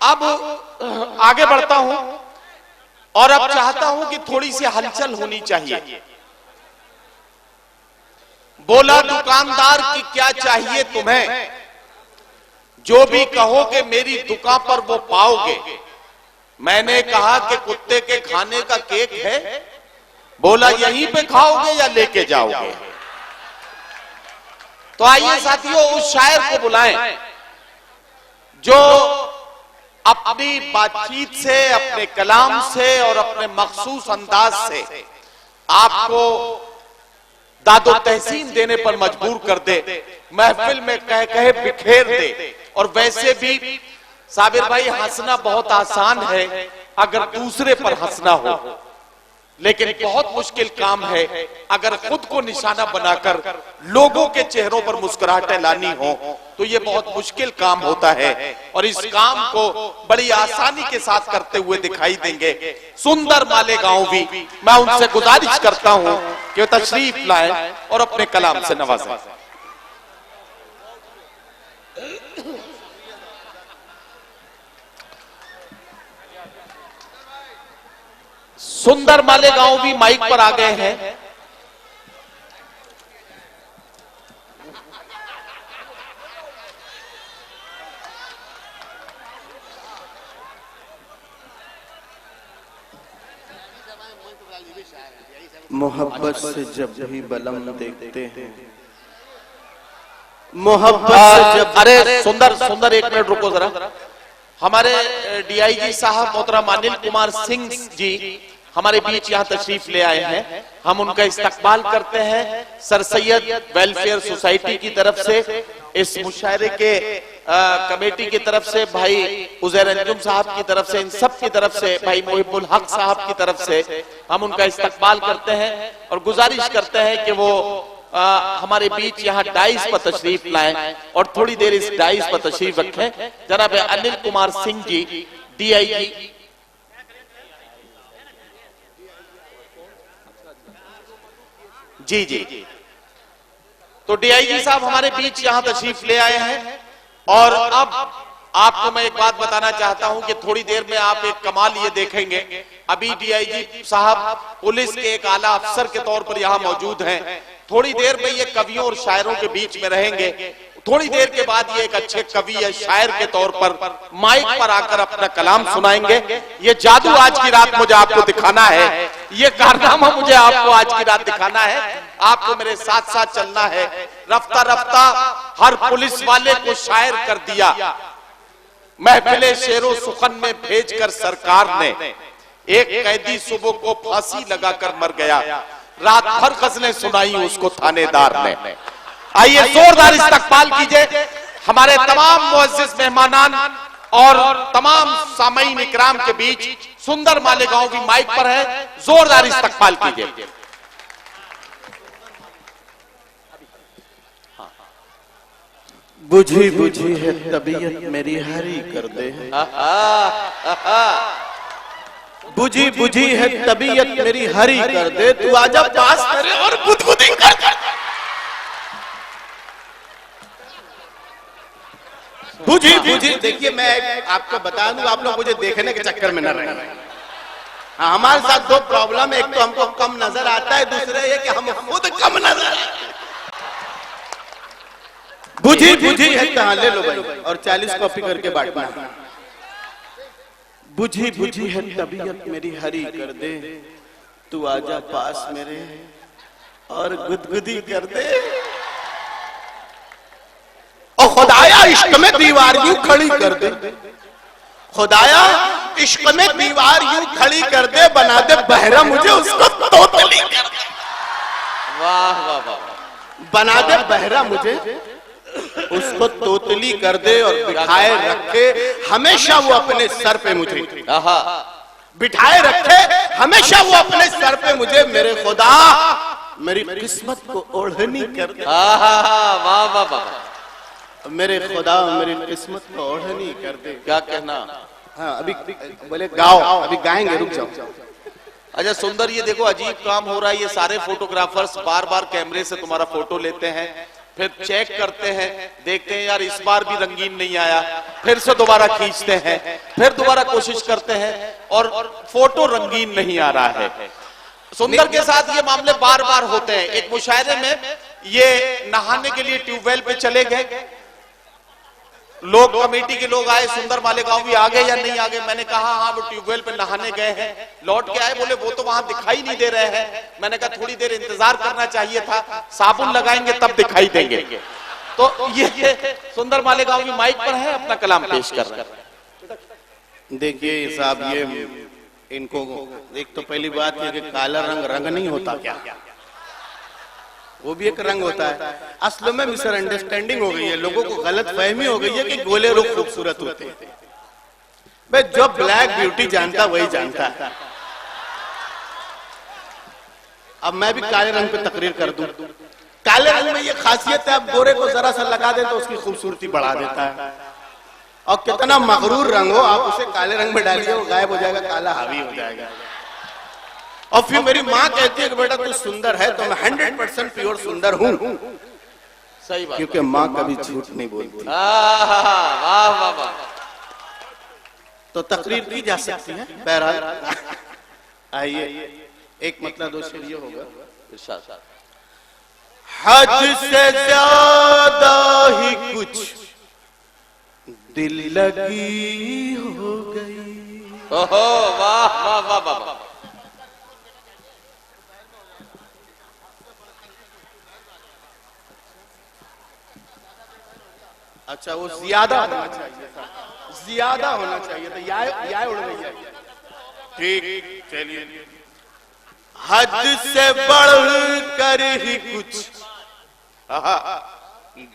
अब आगे बढ़ता हूं और अब चाहता हूं कि थोड़ी सी हलचल होनी चाहिए। बोला दुकानदार कि क्या चाहिए तुम्हें, जो भी कहोगे मेरी दुकान पर वो पाओगे। मैंने कहा कि कुत्ते के खाने का केक है। बोला यहीं पे खाओगे या लेके जाओगे। तो आइए साथियों उस शायर को बुलाएं जो अपनी बातचीत से, अपने कलाम से और अपने मखसूस अंदाज से आपको दादो तहसीन देने पर मजबूर कर दे, महफिल में कह कहे बिखेर दे। और वैसे भी साबिर भाई हंसना बहुत आसान है अगर दूसरे पर हंसना हो, लेकिन बहुत मुश्किल काम है अगर खुद को निशाना बनाकर लोगों के चेहरों पर मुस्कुराहटें लानी हो, तो ये बहुत मुश्किल काम होता है। और इस काम को बड़ी आसानी के साथ करते हुए दिखाई देंगे सुंदर मालेगांव भी। मैं उनसे गुजारिश करता हूं कि तशरीफ लाएं और अपने कलाम से नवाजें। सुंदर मालेगांव भी माइक पर आ गए हैं। मोहब्बत से जब भी बलम देखते हैं, मोहब्बत से जब। अरे सुंदर सुंदर एक मिनट रुको जरा। हमारे डीआईजी साहब मोहतरम अनिल कुमार सिंह जी हमारे बीच यहाँ तशरीफ ले आए हैं। हम उनका इस्तकबाल करते हैं सर सैयद वेलफेयर सोसाइटी की तरफ से, इस मुशायरे के कमेटी की तरफ से, भाई उजैर अंजुम साहब की तरफ से, इन सब की तरफ से, भाई मुहिबुल हक साहब की तरफ से हम उनका इस्तकबाल करते हैं और गुजारिश करते हैं कि वो हमारे बीच यहाँ डाइस पर तशरीफ लाएं और थोड़ी देर इस डाइस पर तशरीफ रखें। जनाब अनिल कुमार सिंह जी डीआईजी। जी जी जी। तो डीआईजी साहब हमारे बीच यहां तशरीफ ले आए हैं और अब आपको मैं एक बात बताना चाहता हूं कि थोड़ी देर में आप एक कमाल ये देखेंगे। अभी डीआईजी साहब पुलिस के एक आला अफसर के तौर पर यहां मौजूद हैं। थोड़ी देर में ये कवियों और शायरों के बीच में रहेंगे। थोड़ी देर के बाद ये एक अच्छे कवि या शायर के तौर पर माइक पर आकर अपना कलाम सुनाएंगे। ये जादू आज की रात मुझे आपको दिखाना है, ये कारनामा मुझे आपको आज की रात दिखाना है। आपको मेरे साथ साथ चलना है। रफ्ता रफ्ता हर पुलिस वाले को शायर कर दिया, महफिले शेरो सुखन में भेजकर सरकार ने। एक कैदी सुबह को फांसी लगाकर मर गया, रात भर गजलें सुनाई उसको थानेदार ने। आइए जोरदार इस्तकबाल कीजिए हमारे तमाम मुअज्जिज मेहमानान और तमाम सामईन इकराम के बीच। सुंदर मालेगांव भी माइक पर है, जोरदार इस्तकबाल कीजिए। बुझी बुझी है तबीयत मेरी हरी कर दे, बुझी बुझी है तबीयत मेरी हरी कर दे, तू आजा पास करे और गुदगुदी कर। बुझी बुझी। देखिए मैं आपको बता दूं, आप लोग मुझे देखने के चक्कर में न रहे। हाँ, हमारे साथ दो प्रॉब्लम है, एक तो हमको कम नजर आता है, दूसरा ये कि हम खुद कम नजर आते हैं। बुझी बुझी है कहाँ, ले लो भाई और 40 कॉपी करके बांटना। बुझी बुझी है तबीयत मेरी हरी कर दे, तू आजा पास मेरे और गुदगुदी कर दे। और खुदाया इश्क में दीवार यूं खड़ी कर दे, खुदाया इश्क में दीवार यूं खड़ी कर दे, बना दे बहरा मुझे उसको तोतली कर दे। वाह वाह वाह। बना दे बहरा मुझे उसको तोतली कर दे और बिठाए रखे हमेशा वो अपने सर पे मुझे, बिठाए रखे हमेशा वो अपने सर पे मुझे। मेरे खुदा मेरी किस्मत को ओढ़नी कर दे। वाह वाह वाह। मेरे खुदा मेरी किस्मत को ओढ़नी कर दे। क्या कहना। हाँ अभी बोले गाओ, अभी गाएंगे, रुक जाओ। अच्छा सुंदर, ये देखो अजीब काम हो रहा है। ये सारे फोटोग्राफर्स बार बार कैमरे से तुम्हारा फोटो लेते हैं, फिर चेक करते हैं, देखते हैं यार इस बार भी रंगीन नहीं आया, फिर से दोबारा खींचते हैं, फिर दोबारा कोशिश करते हैं और फोटो रंगीन नहीं आ रहा है। सुंदर के साथ ये मामले बार बार होते हैं। एक मुशायरे में ये नहाने के लिए ट्यूबवेल पे चले गए, लोग कमेटी के लोग आए, सुंदर मालेगांव भी आ गए या नहीं आ गए। मैंने कहा हाँ वो ट्यूबवेल पे नहाने गए हैं। लौट के आए, बोले वो तो वहां दिखाई नहीं दे रहे हैं। मैंने कहा थोड़ी देर इंतजार करना चाहिए था, साबुन लगाएंगे तब दिखाई देंगे। तो ये सुंदर मालेगांव भी माइक पर है, अपना कलाम पेश कर रहे हैं। देखिए साहब, ये इनको एक तो पहली बात है कि काला रंग रंग नहीं होता क्या, वो भी एक रंग होता है। असल में मिसअंडरस्टैंडिंग हो गई है, लोगों को गलत फहमी हो गई है कि गोले रुख खूबसूरत होते हैं। भाई जो ब्लैक ब्यूटी जानता वही जानता है। अब मैं भी काले रंग पे तकरीर कर दूं। काले रंग में ये खासियत है, अब गोरे को जरा सा लगा दे तो उसकी खूबसूरती बढ़ा देता है। और कितना मगरूर रंग हो, आप उसे काले रंग में डालिए वो गायब हो जाएगा, काला हावी हो जाएगा। और फिर मेरी माँ कहती है कि बेटा तू सुंदर है, तो मैं 100% प्योर सुंदर हूँ। सही बात, क्योंकि माँ कभी झूठ नहीं बोलती। वाह वाह वाह। तो तकरीर की जा सकती है। बहरहाल आइए, एक मतलब दो शेर ये होगा। हद से ज्यादा ही कुछ दिल लगी हो गई। ओहो वाह वाह वाह वाह। अच्छा, वो ज्यादा होना चाहिए था, ज्यादा होना चाहिए था। या उड़ रही है। ठीक, चलिए। हद से बढ़ कर ही कुछ।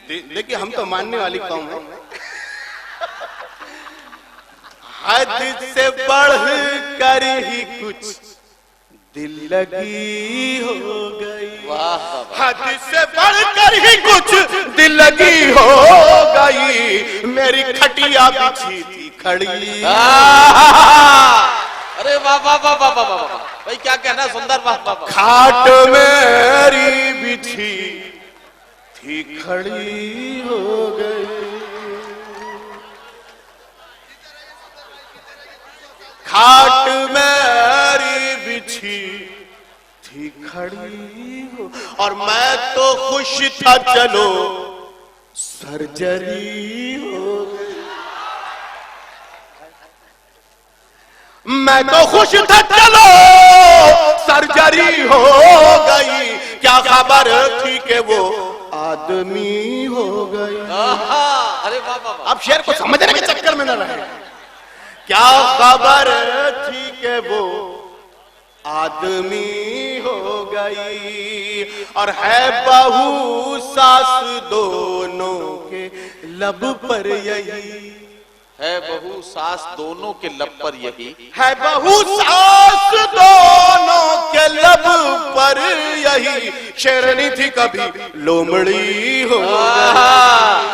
देखिए हम तो मानने वाली कौम है। हद से बढ़ कर ही कुछ दिल लगी हो गई। हद से बढ़कर ही कुछ दिल लगी हो गई। मेरी खटिया बिछी थी खड़ी। अरे वाह वाह वाह वाह वाह वाह भाई, क्या कहना सुंदर, वाह वाह वाह। खाट मेरी बिछी थी खड़ी हो गई। खाट मेरी बिछी थी खड़ी हो, और मैं तो खुश था चलो सर्जरी हो गई। मैं तो खुश था चलो सर्जरी हो गई। क्या खबर थी कि वो आदमी हो गई। अरे वाह वाह वाह। अब शेर को समझने के चक्कर में न रहे। क्या खबर थी कि वो आदमी हो गई। और है बहू सास दोनों के लब पर यही। है बहू सास दोनों के लब पर यही। है बहू सास दोनों के लब पर यही। शेरनी थी कभी लोमड़ी हो गई।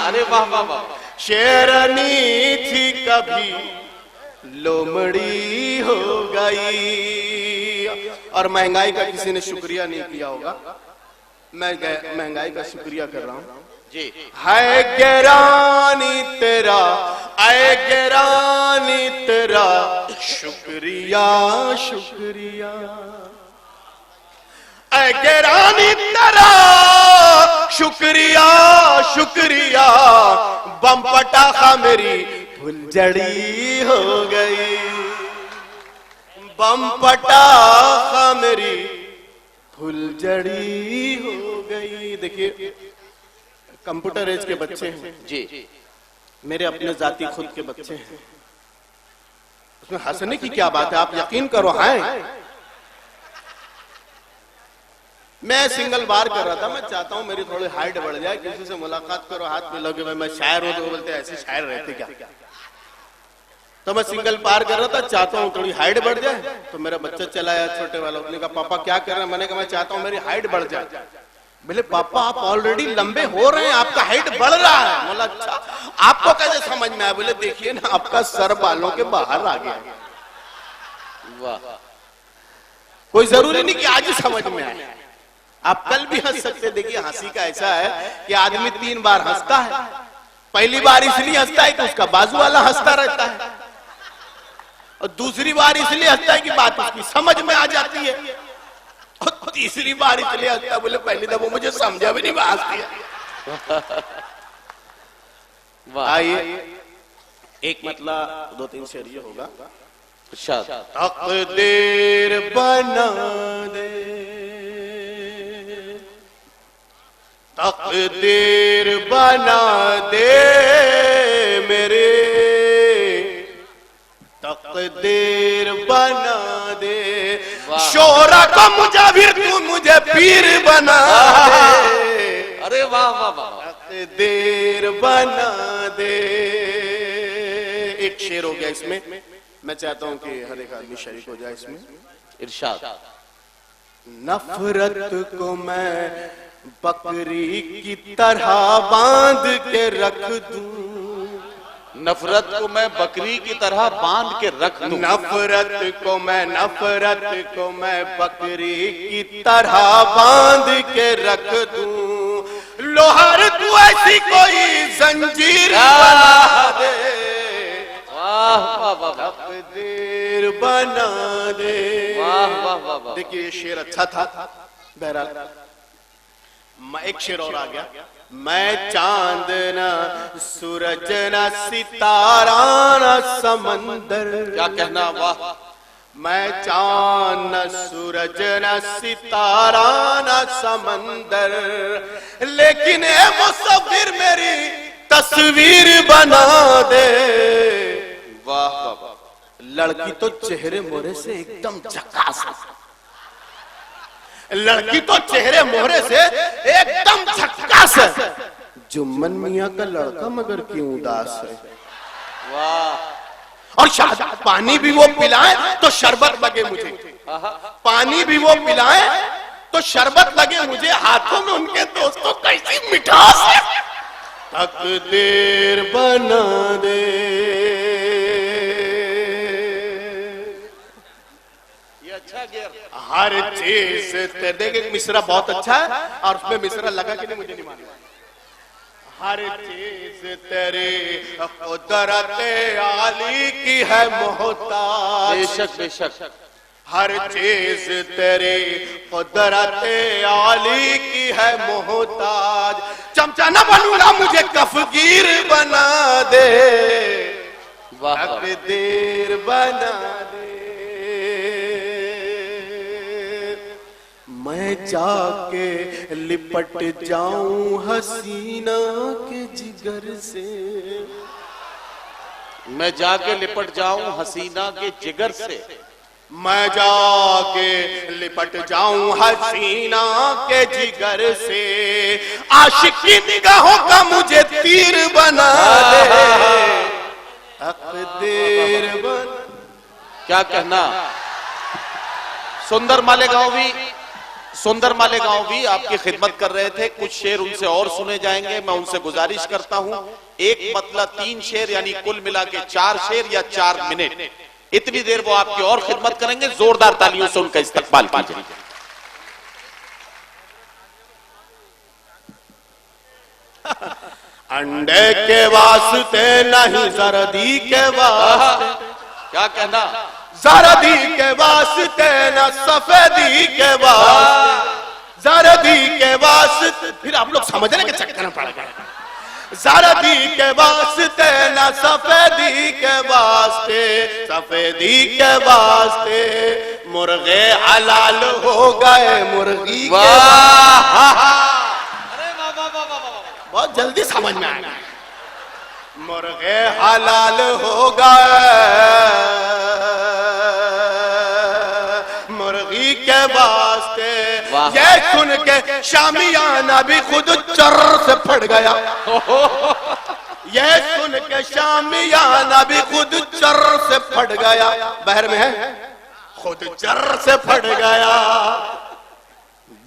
अरे वाह वाह वाह। शेरनी थी कभी लोमड़ी हो गई। और महंगाई का किसी ने शुक्रिया नहीं किया होगा, मैं महंगाई का शुक्रिया कर रहा हूँ जी। है गिरानी तेरा, ऐ गिरानी तेरा शुक्रिया शुक्रिया। ऐ गिरानी तेरा शुक्रिया शुक्रिया। बम पटाखा मेरी फुलझड़ी हो गई। बम पटाखा मेरी फुलझड़ी हो गई। देखिए कंप्यूटर एज के बच्चे हैं जी, मेरे अपने जाति खुद के बच्चे हैं, उसमें हंसने की क्या बात है। आप यकीन करो, हैं मैं सिंगल बार कर रहा था। मैं चाहता हूं मेरी थोड़ी हाइट बढ़ जाए, किसी से मुलाकात करो, हाथ मिलोगे, मैं शायर हूं तो बोलते ऐसे शायर रहते क्या। तो मैं सिंगल पार कर रहा था, चाहता हूँ थोड़ी हाइट बढ़ जाए। तो मेरा बच्चा चला आया छोटे वाला, उसने कहा पापा क्या कर रहे हैं। मैंने कहा मैं चाहता हूँ मेरी हाइट बढ़ जाए। बोले पापा आप ऑलरेडी लंबे हो रहे हैं, आपका हाइट बढ़ रहा है। बोला अच्छा, आपको कैसे समझ में आया। बोले देखिए ना आपका सर बालों के बाहर आ गया। वाह। कोई जरूरी नहीं कि आज ही समझ में आए, आप कल भी हंस सकते। देखिए हंसी का ऐसा है कि आदमी 3 बार हंसता है, पहली बार इसलिए हंसता है कि उसका बाजू वाला हंसता रहता है, और दूसरी बार इसलिए हंसता है कि बात उसकी समझ में आ जाती है, और तीसरी बार इसलिए हंसता है बोले पहली दफा मुझे समझा भी नहीं बात किया। आइए एक मतलब 2-3 शेर ये होगा। तकदीर बना दे, तकदीर बना दे मेरे, तकदीर बना दे, शोरा को मुजाहिर तू मुझे पीर बना दे। अरे वाह वाह वाह, तकदीर बना दे। एक शेर हो गया इसमें, मैं चाहता हूं कि हर एक आदमी शरीक हो जाए इसमें। इरशाद। नफरत को मैं बकरी की तरह बांध के रख दूं, नफरत को मैं बकरी की तरह बांध के रख दूं, नफरत को मैं बकरी की तरह बांध के रख दूं, लोहार तू ऐसी कोई जंजीर बना दे, तकदीर बना दे। वाह वाह वाह वाह। देखिए ये शेर अच्छा था। बहरहाल एक शेर और आ गया। मैं चांद न सूरज न सितारा न समंदर, क्या कहना, वाह। मैं चांद न सूरज न सितारा न समंदर, लेकिन ए मुसव्विर मेरी तस्वीर बना दे। वाह वाह वाह। लड़की तो चेहरे मोहरे से एकदम झकास है, लड़की तो चेहरे मोहरे से एकदम झकास है, जुम्मन मियां का लड़का मगर क्यों उदास है। वाह। और शायद पानी भी वो पिलाए तो शरबत लगे मुझे, पानी भी वो पिलाए तो शरबत लगे मुझे, हाथों में उनके दोस्तों कैसी मिठास है। तकदीर बना दे, ये अच्छा गेर। हर चीज देखिए मिसरा बहुत अच्छा है, और उसमें मिसरा लगा कि नहीं मुझे नहीं मालूम। हर चीज तेरे कुदरत आली की है मोहताज, बेशक बेशक। हर चीज तेरे कुदरत आली की है मोहताज, चमचा न बनूंगा मुझे कफगीर बना दे, तकदीर बना दे। मैं जाके लिपट जाऊं हसीना के जिगर से, मैं जाके लिपट जाऊं हसीना के जिगर से, मैं जाके लिपट जाऊं हसीना के जिगर से, आशिक की निगाहों का मुझे तीर बना दे, तकदीर बना। क्या कहना। सुंदर मालेगांव भी आपकी खिदमत कर रहे थे, कुछ शेर उनसे और सुने जाएंगे। मैं उनसे गुजारिश करता हूं एक मतलब 3 शेर यानी कुल मिला के 4 शेर या 4 मिनट, इतनी देर वो आपकी और खिदमत करेंगे। जोरदार तालियों से उनका इस्तकबाल कीजिए। अंडे के वास्ते नहीं जरदी के वास्ते, क्या कहना। जरदी के वास्ते न सफेदी के वास्ते, जरदी के वास्ते, फिर आप लोग समझ रहे कि चक्कर में पड़ गए। जरदी के वास्ते न सफेदी के वास्ते, सफेदी के वास्ते मुर्गे हलाल हो गए मुर्गी के। बहुत जल्दी समझ में आया। मुर्गे हलाल हो गए मुर्गी के वास्ते, ये सुन के शामियाना भी खुद चर से फट गया, ये सुन के शामियाना भी खुद चर से फट गया। बहर में है खुद चर से फट गया।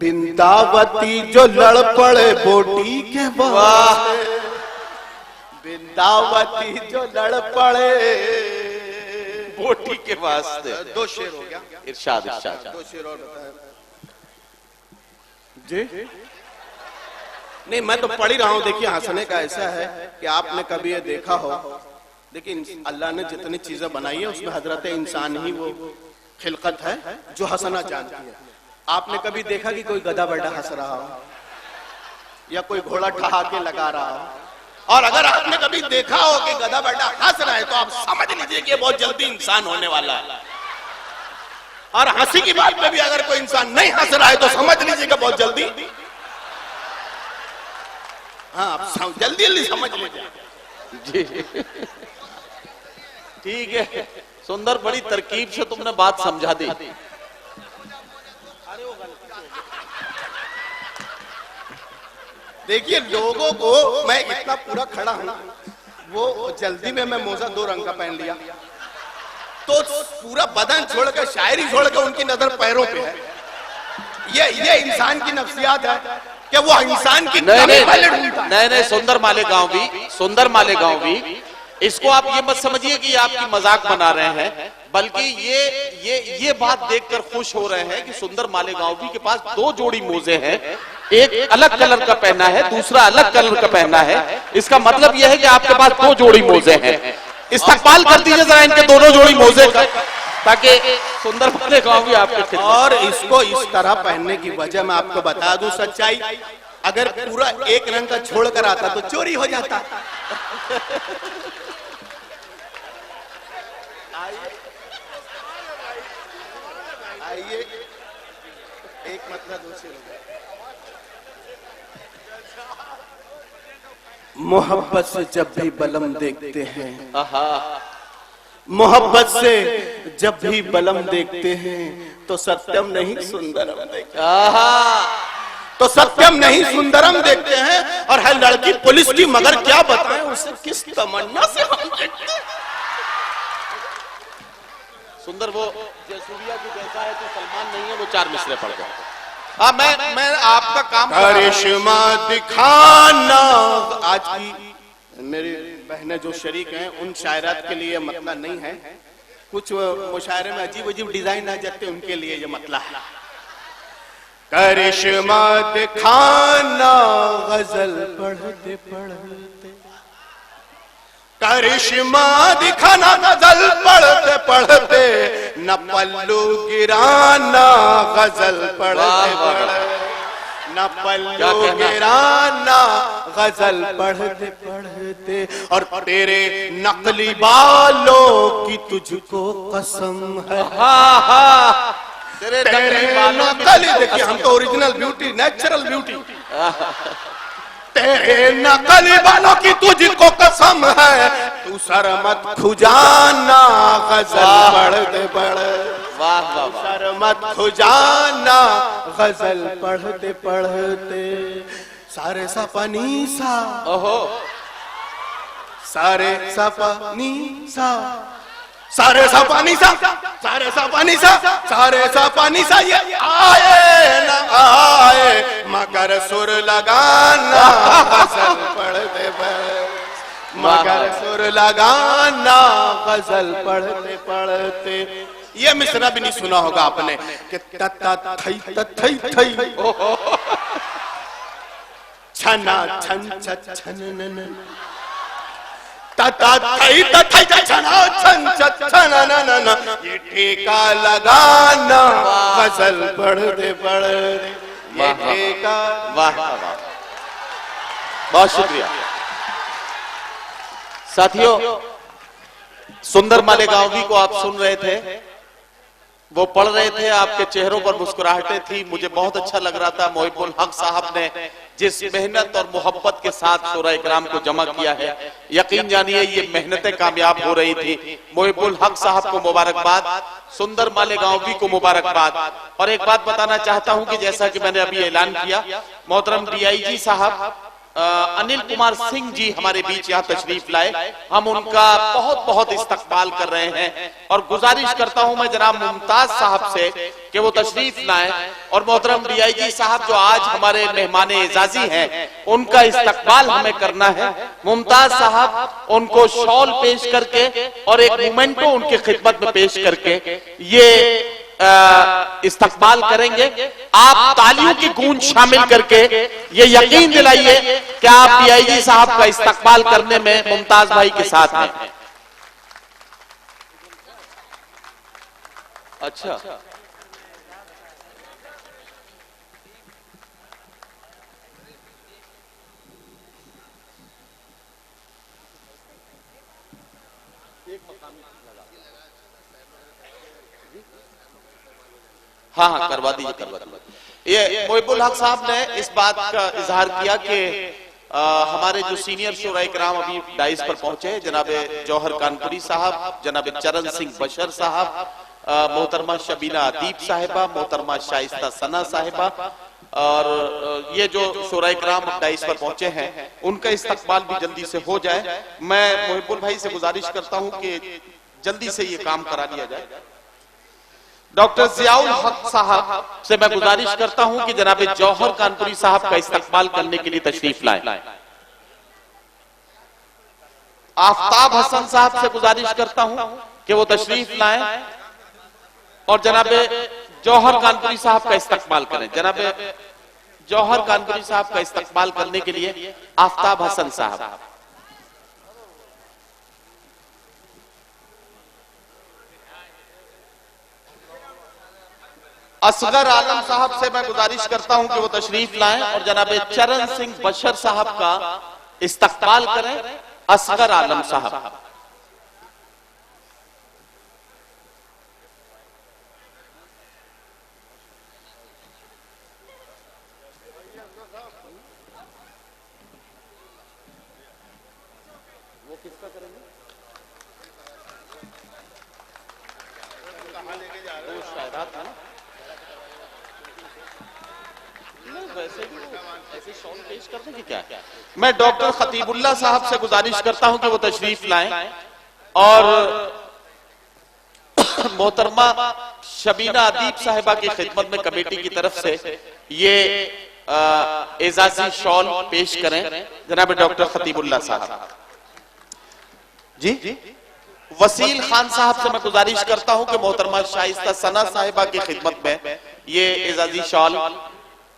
बिंदावती जो लड़ पड़े बोटी के वास्ते, बिंदावती जो लड़ पड़े बोटी के वास्ते। 2 शेर हो गया। इरशाद इरशाद। 2 शेर और बताए जी। नहीं, मैं तो पढ़ ही रहा हूँ। देखिए, हंसने का ऐसा है कि आपने कभी ये देखा हो, देखिए अल्लाह ने जितनी चीजें बनाई है उसमें हजरत इंसान ही वो खिलकत है जो हंसना जानती है। आपने कभी देखा कि कोई गधा बैठा हंस रहा हो या कोई घोड़ा ठहाके लगा रहा हो? और अगर आपने कभी देखा हो कि गधा बैठा हंस रहा है तो आप समझ लीजिए कि बहुत जल्दी इंसान होने वाला है। और हंसी की बात में भी अगर कोई इंसान नहीं हंस रहा है तो समझ लीजिए कि बहुत जल्दी, हाँ, आप जल्दी जल्दी समझ लीजिए। जी ठीक है, सुंदर, बड़ी तरकीब से तुमने बात समझा दी। देखिए, लोगों को मैं इतना पूरा खड़ा हूं, वो जल्दी में मैं मोजा 2 रंग का पहन लिया तो पूरा बदन छोड़ के, शायरी छोड़ के उनकी नजर पैरों पे है। ये इंसान की नफ्सियात है कि वो इंसान की नहीं, सुंदर मालेगांव भी इसको आप ये मत समझिए कि आपकी मजाक बना रहे हैं, बल्कि ये बात देखकर खुश हो रहे हैं कि सुंदर मालेगांवी के पास 2 जोड़ी मोजे हैं, एक अलग कलर का पहना है, दूसरा अलग कलर का पहना है। इसका मतलब यह है कि आपके पास 2 जोड़ी मोजे हैं। इस्तकबाल कर दीजिए जरा इनके दोनों जोड़ी मोजे का, ताकि सुंदर मालेगांवी आपके। और इसको इस तरह पहनने की वजह मैं आपको बता दूं सच्चाई, अगर पूरा एक रंग का छोड़कर आता तो चोरी हो जाता। आइए, एक मतलब दूसरी मोहब्बत से जब भी बलम देखते हैं, मोहब्बत से जब भी बलम देखते हैं तो सत्यम नहीं सुंदरम देखते हैं, तो सत्यम नहीं सुंदरम देखते हैं। और है लड़की पुलिस की, मगर क्या बताएं उसे किस तमन्ना से हम देखते हैं। सुंदर, वो जयसूर्या की जैसा है तो सलमान नहीं है, वो 4 मिसरे पढ़ गए। हाँ, मैं आपका काम करिश्मा दिखाना। आज की मेरी बहनें जो शरीक हैं उन शायरात के लिए मतलब नहीं है, कुछ मुशायरे में अजीब अजीब डिजाइन आ जाते हैं, उनके लिए ये मतलब है। करिश्मा दिखाना गजल पढ़ते पढ़ते, करिश्मा दिखाना गजल पढ़ते पढ़ते, न पल्लू गिराना गजल पढ़ते पढ़ते, न पल्लू गिराना गजल पढ़ते पढ़ते। और तेरे नकली बालों की तुझको कसम है, तेरे नकली, देखिए हम तो ओरिजिनल ब्यूटी, नेचुरल ब्यूटी, तेरे नकली बालों की तुझको कसम है, तू सर मत खुजाना गजल पढ़ते पढ़ते, सर मत खुजाना गजल पढ़ते पढ़ते। सारे सपनी सा, ओहो, सारे सपनी सा, सारे सपनी सा, सारे सपनी सा, सारे सपनी सा, ये आए न आए मगर सुर लगाना गजल पढ़ते पढ़ते, मगर सुर लगाना गजल पढ़ते पढ़ते। ये मिसरा भी नहीं सुना होगा आपने कि तता थई थई थई, छना छन छन नन, तता थई थई छना छन छन नन, ये ठेका लगाना गजल पढ़ते पढ़ते, ये ठेका। वाह वाह, बहुत शुक्रिया साथियों। सुंदर मालेगांवी को आप सुन रहे थे, वो पढ़ रहे थे, आपके चेहरों पर मुस्कुराहटें थी, मुझे बहुत अच्छा लग रहा था। मोहिबुल हक साहब ने जिस मेहनत और मोहब्बत के साथ सूरह इकराम को जमा किया है, यकीन जानिए ये मेहनतें कामयाब हो रही थी। मोहिबुल हक साहब को मुबारकबाद, सुंदर मालेगांवी को मुबारकबाद। और एक बात बताना चाहता हूं कि जैसा कि मैंने अभी ऐलान किया, मोहतरम DIG साहब अनिल कुमार सिंह जी हमारे बीच यहाँ तशरीफ लाए, हम उनका बहुत बहुत इस्तकबाल कर रहे हैं। और गुजारिश करता हूं मैं जनाब मुमताज साहब से कि वो तशरीफ लाएं, और मोहतरम DIG साहब जो आज हमारे मेहमान एजाजी हैं, उनका इस्तकबाल हमें करना है। मुमताज साहब उनको शॉल पेश करके और एक मोमेंटो उनके खिदमत में पेश करके ये इस्तकबाल करेंगे। आप तालियों की गूंज शामिल करके ये यकीन दिलाइए कि आप डीआईजी साहब का इस्तकबाल करने में मुमताज भाई के साथ हैं। अच्छा, हाँ हाँ करवा दीजिए, करवा दीजिए। ये मोहिबुल हक साहब ने इस बात का इजहार किया कि हमारे जो सीनियर शोराए किराम अभी डाइस पर पहुंचे, जनाबे जौहर कानपुरी साहब, जनाबे चरण सिंह बशर साहब, मोहतरमा शबीना अदीब साहिबा, मोहतरमा शाइस्ता सना साहिबा, और ये जो शोराए किराम डाइस पर पहुंचे हैं उनका इस्तकबाल भी जल्दी से हो जाए। मैं मोहिबुल भाई से गुजारिश करता हूं कि जल्दी से ये काम करा लिया जाए। डॉक्टर जियाउल हक साहब से मैं गुजारिश करता हूं कि जनाबे जौहर कानपुरी साहब का इस्तकबाल करने के लिए तशरीफ लाएं। आफ्ताब हसन साहब से गुजारिश करता हूं कि वो तशरीफ लाएं और जनाबे जौहर कानपुरी साहब का इस्तकबाल करें। जनाबे जौहर कानपुरी साहब का इस्तकबाल करने के लिए आफ्ताब हसन साहब। असगर आलम साहब से मैं गुजारिश करता हूं कि वो तशरीफ लाएं और जनाबे चरण सिंह बशर साहब का इस्तकबाल करें। असगर आलम साहब। वो किसका करेंगे? वो शायरात है ना? ऐसे शॉल पेश कर देंगे क्या? मैं डॉक्टर खतीबुल्ला साहब से गुजारिश करता हूं कि वो तशरीफ लाएं और मोहतरमा शबीना अदीब साहिबा की खिदमत में कमेटी की तरफ से ये एजाजी शॉल पेश करें। जनाब डॉक्टर खतीबुल्ला साहब जी। वसील खान साहब से मैं गुजारिश करता हूं कि मोहतरमा शाइस्ता सना साहिबा की खिदमत में ये एजाजी शॉल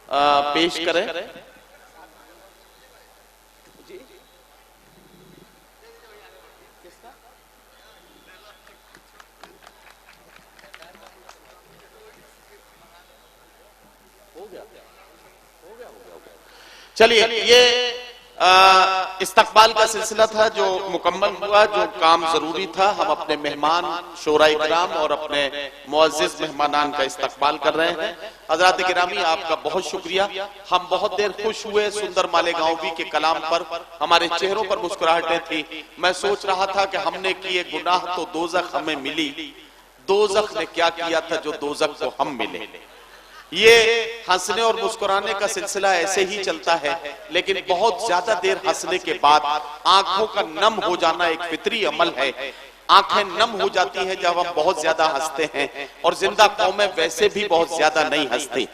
पेश करें। चलिए, ये इस्तकबाल का सिलसिला था जो मुकम्मल हुआ, जो काम जरूरी था। हम अपने मेहमान शोराए किराम और अपने मुअज़्ज़िज़ मेहमानान का इस्तकबाल कर रहे हैं। हज़रात गिरामी, आपका बहुत शुक्रिया। हम बहुत देर खुश हुए सुंदर मालेगांवी के कलाम पर, हमारे चेहरों पर मुस्कुराहटें थी। मैं सोच रहा था कि हमने किए गुनाह तो दोज़ख हमें मिली, दोज़ख ने क्या किया था जो दोज़ख को हम मिले। ये हंसने और मुस्कुराने का सिलसिला ऐसे ही चलता है, लेकिन बहुत ज्यादा देर हंसने के बाद आंखों का नम हो जाना एक फितरी अमल है। आंखें नम हो जाती हैं जब हम बहुत ज्यादा हंसते हैं, और जिंदा कौमें वैसे भी बहुत ज्यादा नहीं हंसती।